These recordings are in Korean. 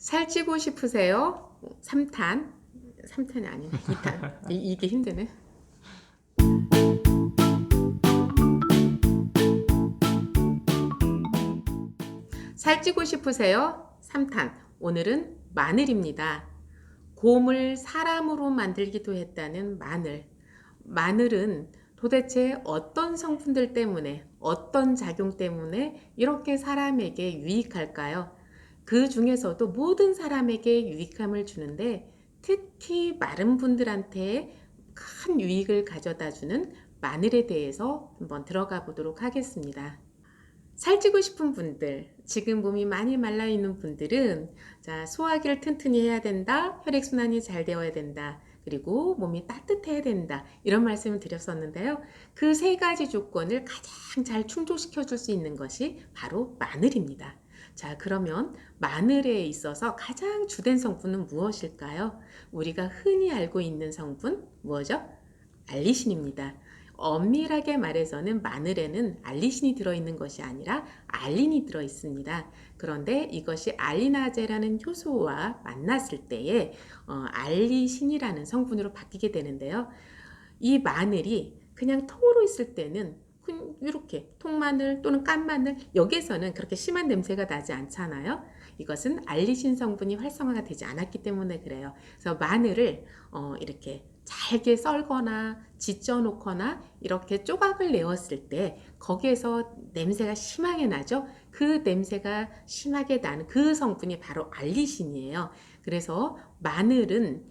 살찌고 싶으세요? 3탄. 3탄이 아니네. 2탄. 이게 힘드네. 살찌고 싶으세요? 3탄. 오늘은 마늘입니다. 곰을 사람으로 만들기도 했다는 마늘. 마늘은 도대체 어떤 성분들 때문에, 어떤 작용 때문에 이렇게 사람에게 유익할까요? 그 중에서도 모든 사람에게 유익함을 주는데 특히 마른 분들한테 큰 유익을 가져다 주는 마늘에 대해서 한번 들어가 보도록 하겠습니다. 살찌고 싶은 분들, 지금 몸이 많이 말라 있는 분들은 자, 소화기를 튼튼히 해야 된다, 혈액순환이 잘 되어야 된다, 그리고 몸이 따뜻해야 된다, 이런 말씀을 드렸었는데요. 그 세 가지 조건을 가장 잘 충족시켜 줄 수 있는 것이 바로 마늘입니다. 자, 그러면 마늘에 있어서 가장 주된 성분은 무엇일까요? 우리가 흔히 알고 있는 성분 무엇이죠? 알리신입니다. 엄밀하게 말해서는 마늘에는 알리신이 들어있는 것이 아니라 알린이 들어있습니다. 그런데 이것이 알리나제라는 효소와 만났을 때에 알리신이라는 성분으로 바뀌게 되는데요. 이 마늘이 그냥 통으로 있을 때는 이렇게 통마늘 또는 깐마늘, 여기에서는 그렇게 심한 냄새가 나지 않잖아요. 이것은 알리신 성분이 활성화가 되지 않았기 때문에 그래요. 그래서 마늘을 이렇게 잘게 썰거나 지져 놓거나 이렇게 조각을 내었을 때 거기에서 냄새가 심하게 나죠. 그 냄새가 심하게 나는 그 성분이 바로 알리신이에요. 그래서 마늘은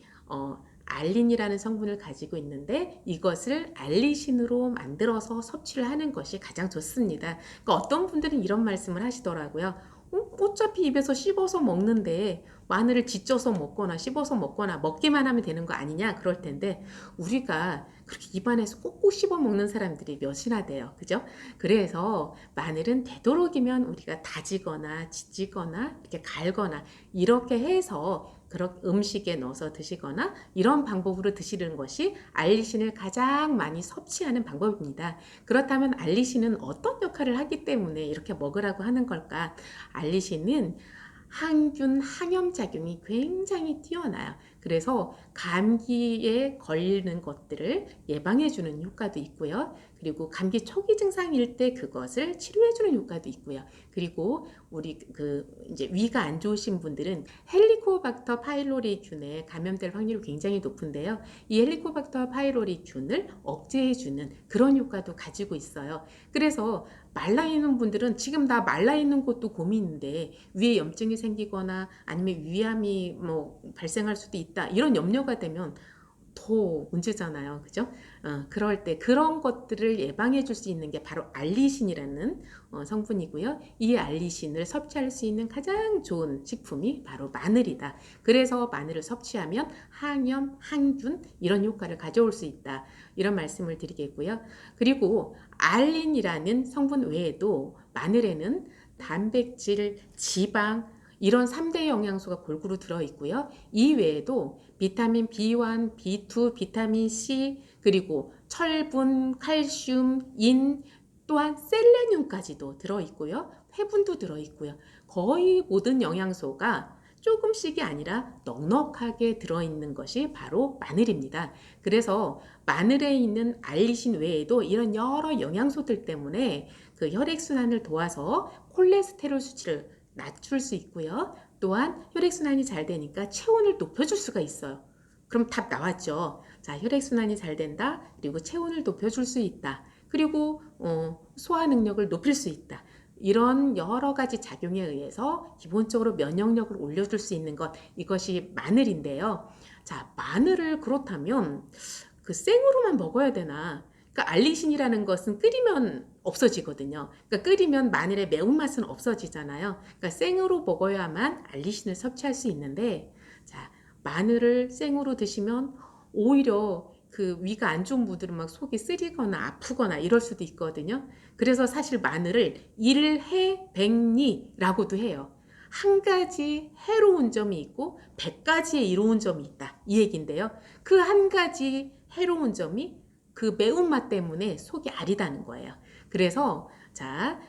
알린이라는 성분을 가지고 있는데 이것을 알리신으로 만들어서 섭취를 하는 것이 가장 좋습니다. 그러니까 어떤 분들은 이런 말씀을 하시더라고요. 어차피 입에서 씹어서 먹는데 마늘을 지져서 먹거나 씹어서 먹거나 먹기만 하면 되는 거 아니냐 그럴 텐데 우리가 그렇게 입안에서 꼭꼭 씹어 먹는 사람들이 몇이나 돼요. 그죠? 그래서 마늘은 되도록이면 우리가 다지거나 지지거나 이렇게 갈거나 이렇게 해서 그런 음식에 넣어서 드시거나 이런 방법으로 드시는 것이 알리신을 가장 많이 섭취하는 방법입니다. 그렇다면 알리신은 어떤 역할을 하기 때문에 이렇게 먹으라고 하는 걸까? 알리신은 항균, 항염작용이 굉장히 뛰어나요. 그래서 감기에 걸리는 것들을 예방해주는 효과도 있고요. 그리고 감기 초기 증상일 때 그것을 치료해주는 효과도 있고요. 그리고 우리 이제 위가 안 좋으신 분들은 헬리코박터 파일로리 균에 감염될 확률이 굉장히 높은데요. 이 헬리코박터 파일로리 균을 억제해주는 그런 효과도 가지고 있어요. 그래서 말라있는 분들은 지금 다 말라있는 것도 고민인데 위에 염증이 생기거나 아니면 위암이 뭐 발생할 수도 있다 이런 염려가 되면 더 문제잖아요. 그죠? 그럴 때 그런 것들을 예방해 줄 수 있는 게 바로 알리신이라는 성분이고요. 이 알리신을 섭취할 수 있는 가장 좋은 식품이 바로 마늘이다. 그래서 마늘을 섭취하면 항염, 항균 이런 효과를 가져올 수 있다. 이런 말씀을 드리겠고요. 그리고 알린이라는 성분 외에도 마늘에는 단백질, 지방, 이런 3대 영양소가 골고루 들어있고요. 이 외에도 비타민 B1, B2, 비타민 C, 그리고 철분, 칼슘, 인, 또한 셀레늄까지도 들어있고요. 회분도 들어있고요. 거의 모든 영양소가 조금씩이 아니라 넉넉하게 들어있는 것이 바로 마늘입니다. 그래서 마늘에 있는 알리신 외에도 이런 여러 영양소들 때문에 그 혈액순환을 도와서 콜레스테롤 수치를 낮출 수 있고요. 또한 혈액순환이 잘 되니까 체온을 높여줄 수가 있어요. 그럼 답 나왔죠. 자, 혈액순환이 잘 된다. 그리고 체온을 높여줄 수 있다. 그리고 소화 능력을 높일 수 있다. 이런 여러 가지 작용에 의해서 기본적으로 면역력을 올려줄 수 있는 것, 이것이 마늘인데요. 자, 마늘을 그렇다면 그 생으로만 먹어야 되나? 그러니까 알리신이라는 것은 끓이면 없어지거든요. 그러니까 끓이면 마늘의 매운맛은 없어지잖아요. 그러니까 생으로 먹어야만 알리신을 섭취할 수 있는데, 자, 마늘을 생으로 드시면 오히려 그 위가 안 좋은 분들은 막 속이 쓰리거나 아프거나 이럴 수도 있거든요. 그래서 사실 마늘을 일해백리라고도 해요. 한 가지 해로운 점이 있고 100가지의 이로운 점이 있다. 이 얘기인데요. 그 한 가지 해로운 점이 그 매운맛 때문에 속이 아리다는 거예요. 그래서 자,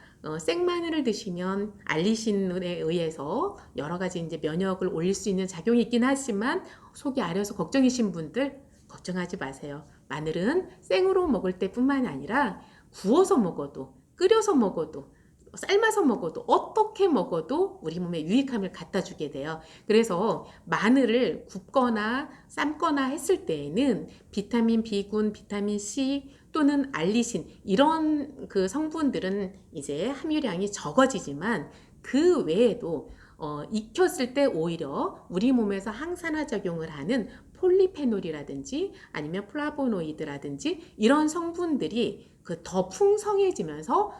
생마늘을 드시면 알리신에 의해서 여러 가지 이제 면역을 올릴 수 있는 작용이 있긴 하지만 속이 아려서 걱정이신 분들 걱정하지 마세요. 마늘은 생으로 먹을 때뿐만 아니라 구워서 먹어도, 끓여서 먹어도, 삶아서 먹어도, 어떻게 먹어도 우리 몸에 유익함을 갖다 주게 돼요. 그래서 마늘을 굽거나 삶거나 했을 때에는 비타민 B군, 비타민 C 또는 알리신 이런 그 성분들은 이제 함유량이 적어지지만 그 외에도 익혔을 때 오히려 우리 몸에서 항산화 작용을 하는 폴리페놀이라든지 아니면 플라보노이드라든지 이런 성분들이 그 더 풍성해지면서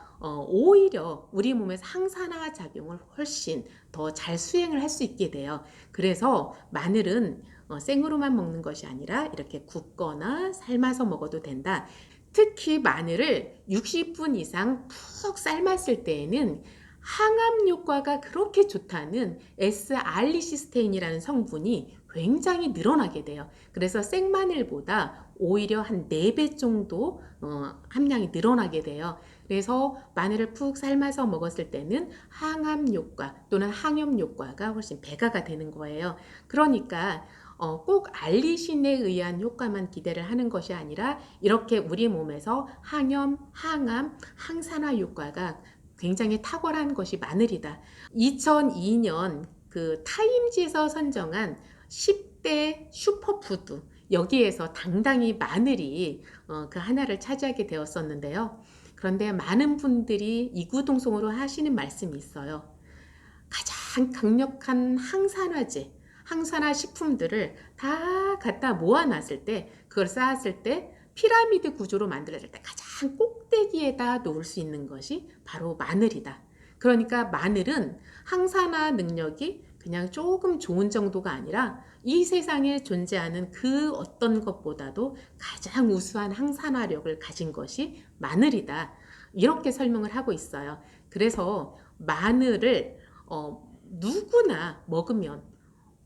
오히려 우리 몸에서 항산화 작용을 훨씬 더 잘 수행을 할 수 있게 돼요. 그래서 마늘은 생으로만 먹는 것이 아니라 이렇게 굽거나 삶아서 먹어도 된다. 특히 마늘을 60분 이상 푹 삶았을 때에는 항암 효과가 그렇게 좋다는 S알리시스테인이라는 성분이 굉장히 늘어나게 돼요. 그래서 생마늘보다 오히려 한 4배 정도 함량이 늘어나게 돼요. 그래서 마늘을 푹 삶아서 먹었을 때는 항암 효과 또는 항염 효과가 훨씬 배가가 되는 거예요. 그러니까 꼭 알리신에 의한 효과만 기대를 하는 것이 아니라 이렇게 우리 몸에서 항염, 항암, 항산화 효과가 굉장히 탁월한 것이 마늘이다. 2002년 그 타임지에서 선정한 10대 슈퍼푸드 여기에서 당당히 마늘이 그 하나를 차지하게 되었었는데요. 그런데 많은 분들이 이구동성으로 하시는 말씀이 있어요. 가장 강력한 항산화제, 항산화 식품들을 다 갖다 모아놨을 때, 그걸 쌓았을 때 피라미드 구조로 만들어질 때 가장 꼭대기에다 놓을 수 있는 것이 바로 마늘이다. 그러니까 마늘은 항산화 능력이 그냥 조금 좋은 정도가 아니라 이 세상에 존재하는 그 어떤 것보다도 가장 우수한 항산화력을 가진 것이 마늘이다. 이렇게 설명을 하고 있어요. 그래서 마늘을 누구나 먹으면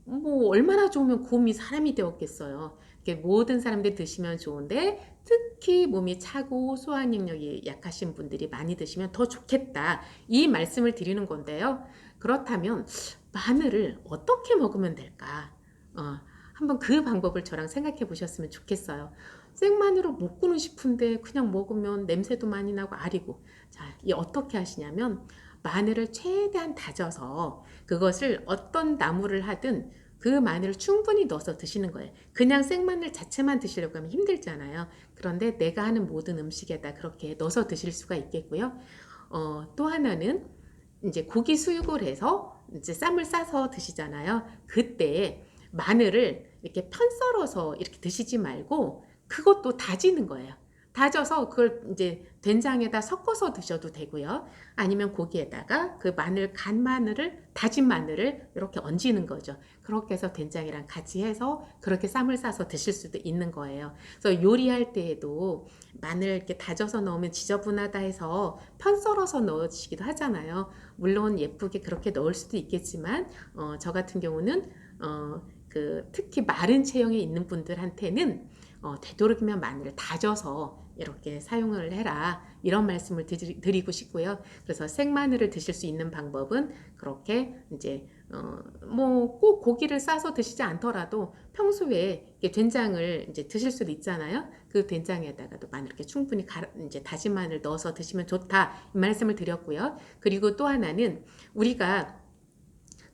뭐 얼마나 좋으면 곰이 사람이 되었겠어요. 이렇게 모든 사람들이 드시면 좋은데 특히 몸이 차고 소화 능력이 약하신 분들이 많이 드시면 더 좋겠다. 이 말씀을 드리는 건데요. 그렇다면 마늘을 어떻게 먹으면 될까? 한번 그 방법을 저랑 생각해 보셨으면 좋겠어요. 생마늘을 먹고는 싶은데 그냥 먹으면 냄새도 많이 나고 아리고. 자, 이 어떻게 하시냐면 마늘을 최대한 다져서 그것을 어떤 나물을 하든 그 마늘을 충분히 넣어서 드시는 거예요. 그냥 생마늘 자체만 드시려고 하면 힘들잖아요. 그런데 내가 하는 모든 음식에다 그렇게 넣어서 드실 수가 있겠고요. 또 하나는 이제 고기 수육을 해서 이제 쌈을 싸서 드시잖아요. 그때 마늘을 이렇게 편 썰어서 이렇게 드시지 말고 그것도 다지는 거예요. 다져서 그걸 이제 된장에다 섞어서 드셔도 되고요. 아니면 고기에다가 그 마늘, 간 마늘을, 다진 마늘을 이렇게 얹는 거죠. 그렇게 해서 된장이랑 같이 해서 그렇게 쌈을 싸서 드실 수도 있는 거예요. 그래서 요리할 때에도 마늘 이렇게 다져서 넣으면 지저분하다 해서 편 썰어서 넣으시기도 하잖아요. 물론 예쁘게 그렇게 넣을 수도 있겠지만, 저 같은 경우는, 특히 마른 체형에 있는 분들한테는 되도록이면 마늘을 다져서 이렇게 사용을 해라 이런 말씀을 드리고 싶고요. 그래서 생마늘을 드실 수 있는 방법은 그렇게 이제 뭐 꼭 고기를 싸서 드시지 않더라도 평소에 된장을 이제 드실 수도 있잖아요. 그 된장에다가도 마늘 이렇게 충분히 이제 다진 마늘 넣어서 드시면 좋다 이 말씀을 드렸고요. 그리고 또 하나는 우리가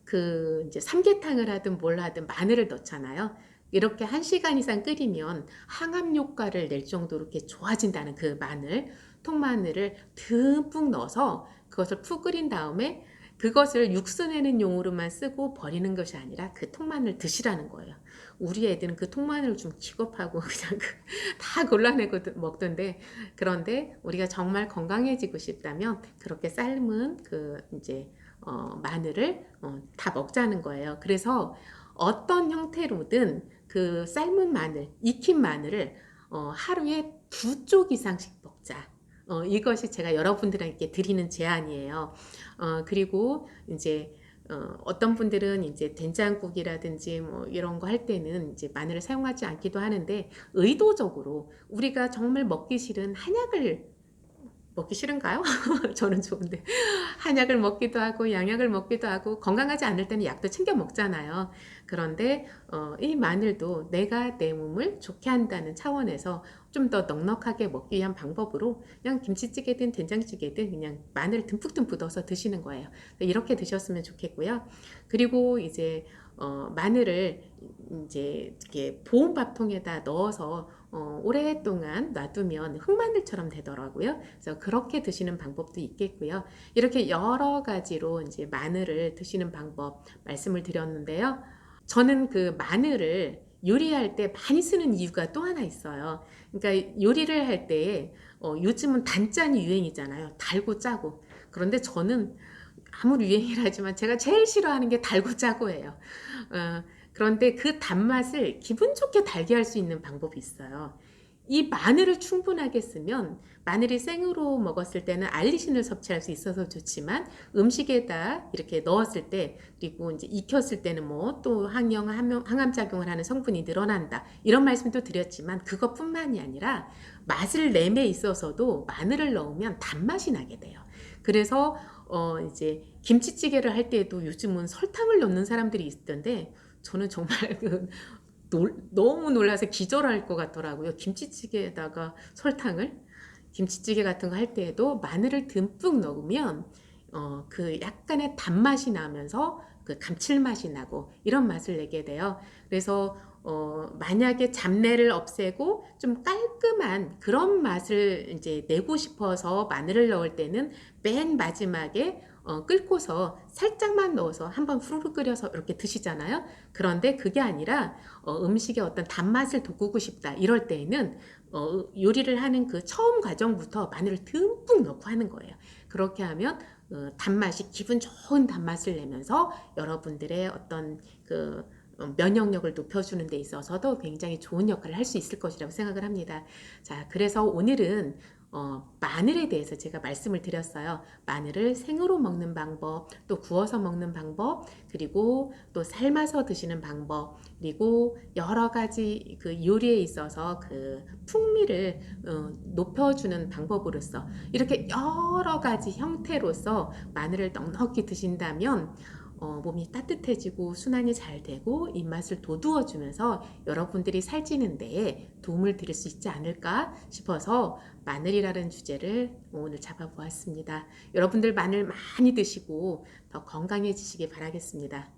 그 이제 삼계탕을 하든 뭘 하든 마늘을 넣잖아요. 이렇게 1시간 이상 끓이면 항암 효과를 낼 정도로 이렇게 좋아진다는 그 마늘, 통마늘을 듬뿍 넣어서 그것을 푹 끓인 다음에 그것을 육수 내는 용으로만 쓰고 버리는 것이 아니라 그 통마늘 드시라는 거예요. 우리 애들은 그 통마늘을 좀 기겁하고 그냥 다 골라내고 먹던데 그런데 우리가 정말 건강해지고 싶다면 그렇게 삶은 그 이제 마늘을 다 먹자는 거예요. 그래서 어떤 형태로든 그 삶은 마늘, 익힌 마늘을 하루에 2쪽 이상씩 먹자. 이것이 제가 여러분들에게 드리는 제안이에요. 그리고 이제 어떤 분들은 이제 된장국이라든지 뭐 이런 거 할 때는 이제 마늘을 사용하지 않기도 하는데 의도적으로 우리가 정말 먹기 싫은 한약을 먹기 싫은가요? 저는 좋은데. 한약을 먹기도 하고 양약을 먹기도 하고 건강하지 않을 때는 약도 챙겨 먹잖아요. 그런데 이 마늘도 내가 내 몸을 좋게 한다는 차원에서 좀 더 넉넉하게 먹기 위한 방법으로 그냥 김치찌개든 된장찌개든 그냥 마늘 듬뿍듬뿍 넣어서 드시는 거예요. 이렇게 드셨으면 좋겠고요. 그리고 이제 마늘을 이제 이렇게 보온밥통에다 넣어서 오랫동안 놔두면 흑마늘처럼 되더라고요. 그래서 그렇게 드시는 방법도 있겠고요. 이렇게 여러 가지로 이제 마늘을 드시는 방법 말씀을 드렸는데요. 저는 그 마늘을 요리할 때 많이 쓰는 이유가 또 하나 있어요. 그러니까 요리를 할 때 요즘은 단짠이 유행이잖아요. 달고 짜고. 그런데 저는 아무리 유행이라지만 제가 제일 싫어하는 게 달고 짜고예요. 그런데 그 단맛을 기분 좋게 달게 할 수 있는 방법이 있어요. 이 마늘을 충분하게 쓰면 마늘이 생으로 먹었을 때는 알리신을 섭취할 수 있어서 좋지만 음식에다 이렇게 넣었을 때 그리고 이제 익혔을 때는 뭐 또 항암 작용을 하는 성분이 늘어난다 이런 말씀도 드렸지만 그것뿐만이 아니라 맛을 내에 있어서도 마늘을 넣으면 단맛이 나게 돼요. 그래서 이제 김치찌개를 할 때에도 요즘은 설탕을 넣는 사람들이 있던데 저는 정말 너무 놀라서 기절할 것 같더라고요. 김치찌개에다가 설탕을 김치찌개 같은 거 할 때에도 마늘을 듬뿍 넣으면 그 약간의 단맛이 나면서 그 감칠맛이 나고 이런 맛을 내게 돼요. 그래서 만약에 잡내를 없애고 좀 깔끔한 그런 맛을 이제 내고 싶어서 마늘을 넣을 때는 맨 마지막에 끓고서 살짝만 넣어서 한번 후루룩 끓여서 이렇게 드시잖아요. 그런데 그게 아니라 음식의 어떤 단맛을 돋구고 싶다 이럴 때에는 요리를 하는 그 처음 과정부터 마늘을 듬뿍 넣고 하는 거예요. 그렇게 하면 단맛이 기분 좋은 단맛을 내면서 여러분들의 어떤 그 면역력을 높여주는 데 있어서도 굉장히 좋은 역할을 할 수 있을 것이라고 생각을 합니다. 자, 그래서 오늘은 마늘에 대해서 제가 말씀을 드렸어요. 마늘을 생으로 먹는 방법, 또 구워서 먹는 방법, 그리고 또 삶아서 드시는 방법, 그리고 여러 가지 그 요리에 있어서 그 풍미를 높여주는 방법으로서 이렇게 여러 가지 형태로서 마늘을 넉넉히 드신다면 몸이 따뜻해지고 순환이 잘 되고 입맛을 돋우어 주면서 여러분들이 살찌는 데에 도움을 드릴 수 있지 않을까 싶어서 마늘이라는 주제를 오늘 잡아보았습니다. 여러분들 마늘 많이 드시고 더 건강해지시길 바라겠습니다.